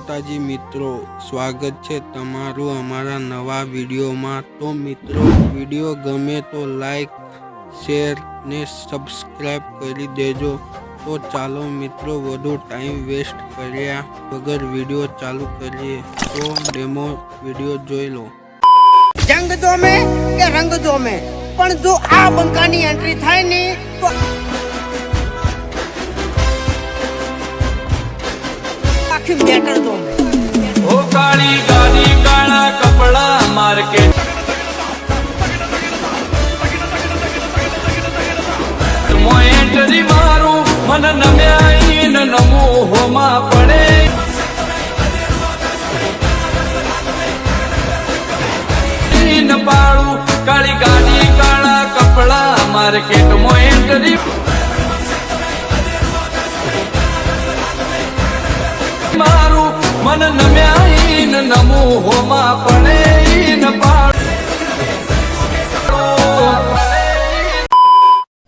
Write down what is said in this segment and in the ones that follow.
माताजी मित्रों, स्वागत है तमारू अमारा नवा विडियो में। तो मित्रों, विडियो गमे तो लाइक शेर ने सब्सक्राइब करी देजो। तो चालो मित्रों, वधु टाइम वेस्ट कर्या वगर विडियो चालू करिए। तो डेमो विडियो जोई लो। जंग दो में के रंग दो में, पण जो आ बंकानी एंट्री थाय ने तो आखी मैटर दो में। ओ काली गाड़ी काला कपड़ा मार्केट तुमो एंट्री मारू मन नम्याई न नमो होमा पड़े न पाड़ू काली गाड़ी काला कपड़ा मार्केट मो एंट्री मारू मन नम्याई न नमो होमा पड़े न पाड़ू।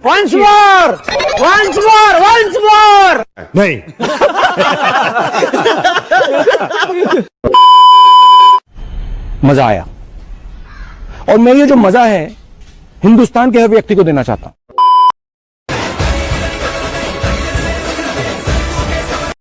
Once more. नहीं मजा आया और मैं ये जो मजा है हिंदुस्तान के हर व्यक्ति को देना चाहता हूं।